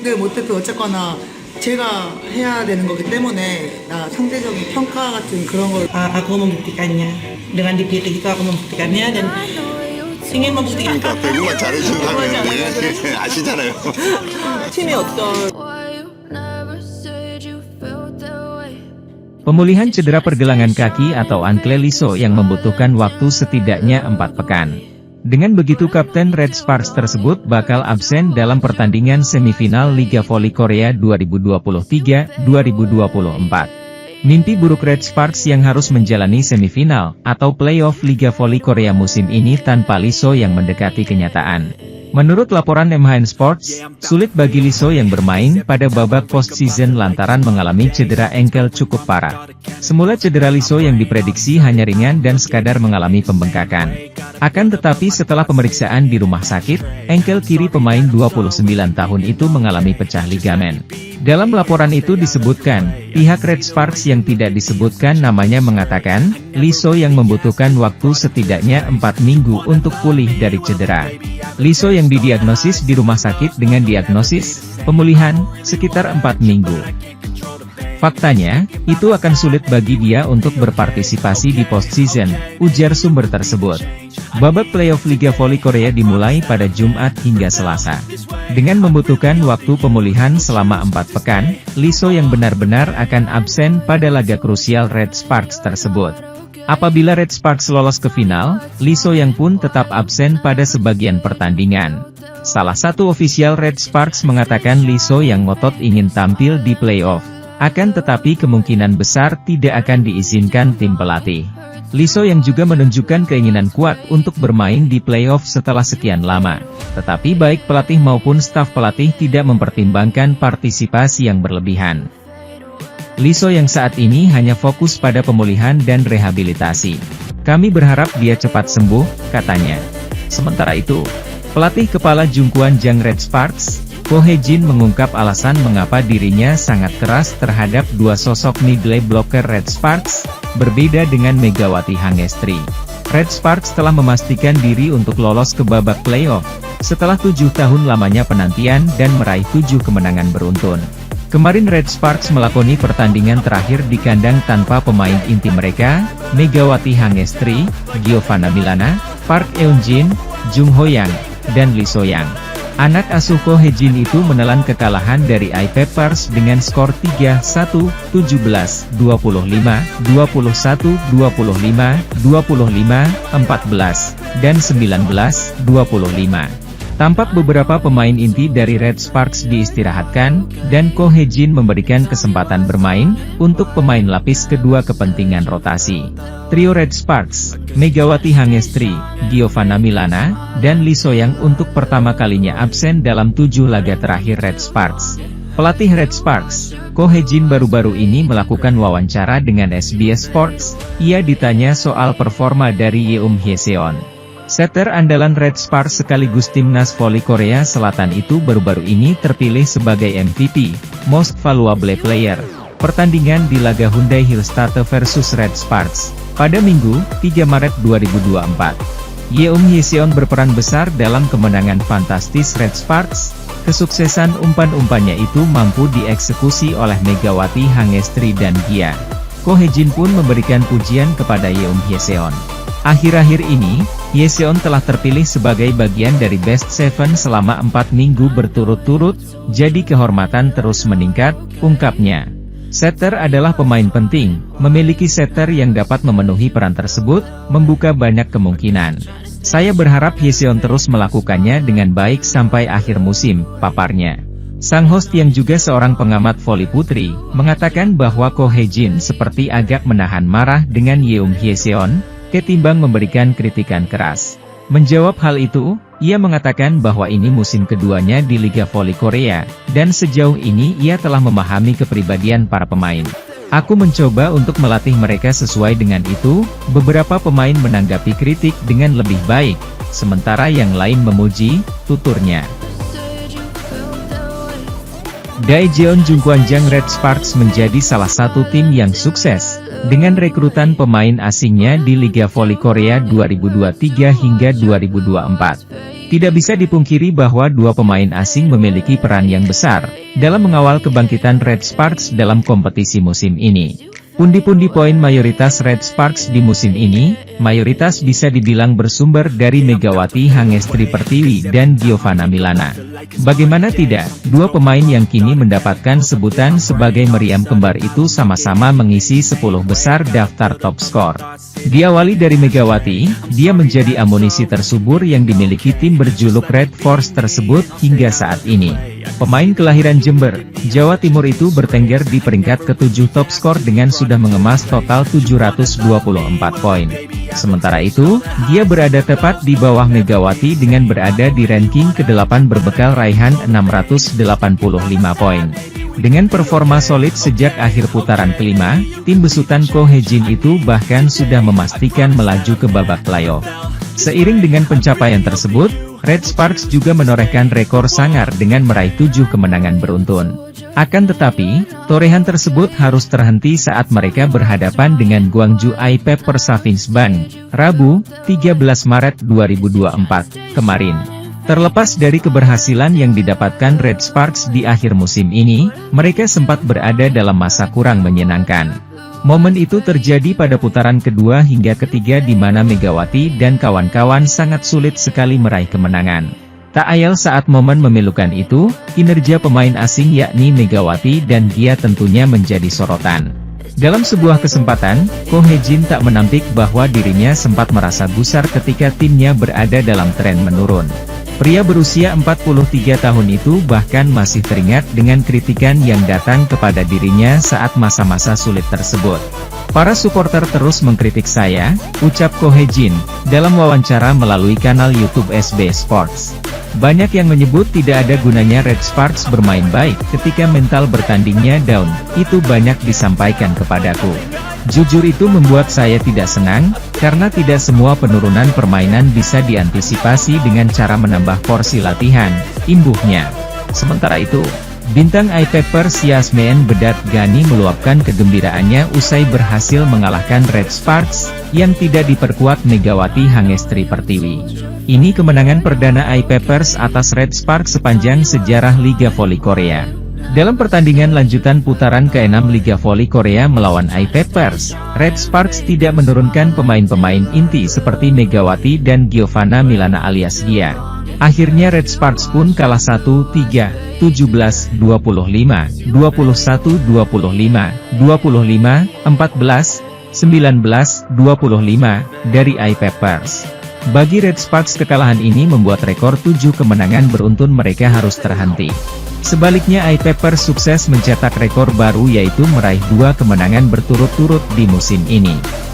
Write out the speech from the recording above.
됐든 못됐든 어쨌거나 제가 해야 되는 거기 때문에 상대적인 평가 같은 그런 걸 Aku membuktikannya. Dengan dipilih itu aku membuktikannya dan ingin membuktikan 그러니까 배구가 잘해준다면 아시잖아요. 팀의 어떤 Pemulihan cedera pergelangan kaki atau ankle Lisho yang membutuhkan waktu setidaknya 4 pekan. Dengan begitu Kapten Red Sparks tersebut bakal absen dalam pertandingan semifinal Liga Voli Korea 2023-2024. Mimpi buruk Red Sparks yang harus menjalani semifinal atau playoff Liga Voli Korea musim ini tanpa Lisho yang mendekati kenyataan. Menurut laporan MHN Sports, sulit bagi Lisho yang bermain pada babak postseason lantaran mengalami cedera engkel cukup parah. Semula cedera Lisho yang diprediksi hanya ringan dan sekadar mengalami pembengkakan. Akan tetapi setelah pemeriksaan di rumah sakit, engkel kiri pemain 29 tahun itu mengalami pecah ligamen. Dalam laporan itu disebutkan, pihak Red Sparks yang tidak disebutkan namanya mengatakan, Lisho yang membutuhkan waktu setidaknya 4 minggu untuk pulih dari cedera. Lisho yang didiagnosis di rumah sakit dengan diagnosis pemulihan sekitar 4 minggu. Faktanya, itu akan sulit bagi dia untuk berpartisipasi di postseason, ujar sumber tersebut. Babak playoff Liga Voli Korea dimulai pada Jumat hingga Selasa. Dengan membutuhkan waktu pemulihan selama 4 pekan, Lisho yang benar-benar akan absen pada laga krusial Red Sparks tersebut. Apabila Red Sparks lolos ke final, Lisho yang pun tetap absen pada sebagian pertandingan. Salah satu ofisial Red Sparks mengatakan Lisho yang ngotot ingin tampil di playoff. Akan tetapi kemungkinan besar tidak akan diizinkan tim pelatih. Lisho yang juga menunjukkan keinginan kuat untuk bermain di playoff setelah sekian lama. Tetapi baik pelatih maupun staf pelatih tidak mempertimbangkan partisipasi yang berlebihan. Lisho yang saat ini hanya fokus pada pemulihan dan rehabilitasi. Kami berharap dia cepat sembuh, katanya. Sementara itu, pelatih kepala Jungkwan Jang Red Sparks, Ko Hye-jin mengungkap alasan mengapa dirinya sangat keras terhadap dua sosok middle blocker Red Sparks, berbeda dengan Megawati Hangestri. Red Sparks telah memastikan diri untuk lolos ke babak playoff, setelah 7 tahun lamanya penantian dan meraih 7 kemenangan beruntun. Kemarin Red Sparks melakoni pertandingan terakhir di kandang tanpa pemain inti mereka, Megawati Hangestri, Giovanna Milana, Park Eun-jin, Jung Ho-yang, dan Lee So-yang. Anak asuh Ko Hye-jin itu menelan kekalahan dari I-Peppers dengan skor 3-1, 17-25, 21-25, 25-14, dan 19-25. Tampak beberapa pemain inti dari Red Sparks diistirahatkan, dan Ko Hye-jin memberikan kesempatan bermain untuk pemain lapis kedua kepentingan rotasi. Trio Red Sparks, Megawati Hangestri, Giovanna Milana, dan Lee So-yang untuk pertama kalinya absen dalam 7 laga terakhir Red Sparks. Pelatih Red Sparks, Ko Hye-jin baru-baru ini melakukan wawancara dengan SBS Sports. Ia ditanya soal performa dari Yeom Hye-seon. Setter andalan Red Sparks sekaligus timnas voli Korea Selatan itu baru-baru ini terpilih sebagai MVP, Most Valuable Player, pertandingan di laga Hyundai Hillstate versus Red Sparks, pada Minggu, 3 Maret 2024. Yeom Hye-seon berperan besar dalam kemenangan fantastis Red Sparks. Kesuksesan umpan-umpannya itu mampu dieksekusi oleh Megawati Hangestri dan Gia. Ko Hye-jin pun memberikan pujian kepada Yeom Hye-seon. Akhir-akhir ini, Hye-seon telah terpilih sebagai bagian dari Best Seven selama 4 minggu berturut-turut, jadi kehormatan terus meningkat, ungkapnya. Setter adalah pemain penting, memiliki setter yang dapat memenuhi peran tersebut, membuka banyak kemungkinan. Saya berharap Hye-seon terus melakukannya dengan baik sampai akhir musim, paparnya. Sang host yang juga seorang pengamat voli putri, mengatakan bahwa Ko Hye-jin seperti agak menahan marah dengan Yeom Hye-seon, ketimbang memberikan kritikan keras. Menjawab hal itu, ia mengatakan bahwa ini musim keduanya di Liga Voli Korea, dan sejauh ini ia telah memahami kepribadian para pemain. Aku mencoba untuk melatih mereka sesuai dengan itu, beberapa pemain menanggapi kritik dengan lebih baik, sementara yang lain memuji, tuturnya. Daejeon Jungkwan Jang Red Sparks menjadi salah satu tim yang sukses. dengan rekrutan pemain asingnya di Liga Voli Korea 2023 hingga 2024. Tidak bisa dipungkiri bahwa dua pemain asing memiliki peran yang besar dalam mengawal kebangkitan Red Sparks dalam kompetisi musim ini. Pundi-pundi poin mayoritas Red Sparks di musim ini, mayoritas bisa dibilang bersumber dari Megawati Hangestri Pertiwi dan Giovanna Milana. Bagaimana tidak, dua pemain yang kini mendapatkan sebutan sebagai meriam kembar itu sama-sama mengisi 10 besar daftar top skor. Diawali dari Megawati, dia menjadi amunisi tersubur yang dimiliki tim berjuluk Red Force tersebut hingga saat ini. Pemain kelahiran Jember, Jawa Timur itu bertengger di peringkat ke-7 top skor dengan sudah mengemas total 724 poin. Sementara itu, dia berada tepat di bawah Megawati dengan berada di ranking ke-8 berbekal raihan 685 poin. Dengan performa solid sejak akhir putaran kelima, tim besutan Ko Hye-jin itu bahkan sudah memastikan melaju ke babak playoff. Seiring dengan pencapaian tersebut, Red Sparks juga menorehkan rekor sangar dengan meraih 7 kemenangan beruntun. Akan tetapi, torehan tersebut harus terhenti saat mereka berhadapan dengan Gwangju I-Pep Persavins Ban, Rabu, 13 Maret 2024, kemarin. Terlepas dari keberhasilan yang didapatkan Red Sparks di akhir musim ini, mereka sempat berada dalam masa kurang menyenangkan. Momen itu terjadi pada putaran kedua hingga ketiga di mana Megawati dan kawan-kawan sangat sulit sekali meraih kemenangan. Tak ayal saat momen memilukan itu, kinerja pemain asing yakni Megawati dan Gia tentunya menjadi sorotan. Dalam sebuah kesempatan, Ko Hye-jin tak menampik bahwa dirinya sempat merasa gusar ketika timnya berada dalam tren menurun. Pria berusia 43 tahun itu bahkan masih teringat dengan kritikan yang datang kepada dirinya saat masa-masa sulit tersebut. Para supporter terus mengkritik saya, ucap Ko Hye-jin, dalam wawancara melalui kanal YouTube SB Sports. Banyak yang menyebut tidak ada gunanya Red Sparks bermain baik ketika mental bertandingnya down, itu banyak disampaikan kepadaku. Jujur itu membuat saya tidak senang, karena tidak semua penurunan permainan bisa diantisipasi dengan cara menambah porsi latihan, imbuhnya. Sementara itu, bintang I-Pepers Yasmeen Bedat Gani meluapkan kegembiraannya usai berhasil mengalahkan Red Sparks, yang tidak diperkuat Megawati Hangestri Pertiwi. Ini kemenangan perdana I-Pepers atas Red Sparks sepanjang sejarah Liga Voli Korea. Dalam pertandingan lanjutan putaran ke-6 Liga Voli Korea melawan I-Pepers, Red Sparks tidak menurunkan pemain-pemain inti seperti Megawati dan Giovanna Milana alias Gia. Akhirnya Red Sparks pun kalah 1-3, 17-25, 21-25, 25, 14, 19-25, dari I-Pepers. Bagi Red Sparks kekalahan ini membuat rekor 7 kemenangan beruntun mereka harus terhenti. Sebaliknya I-Pepers sukses mencetak rekor baru yaitu meraih 2 kemenangan berturut-turut di musim ini.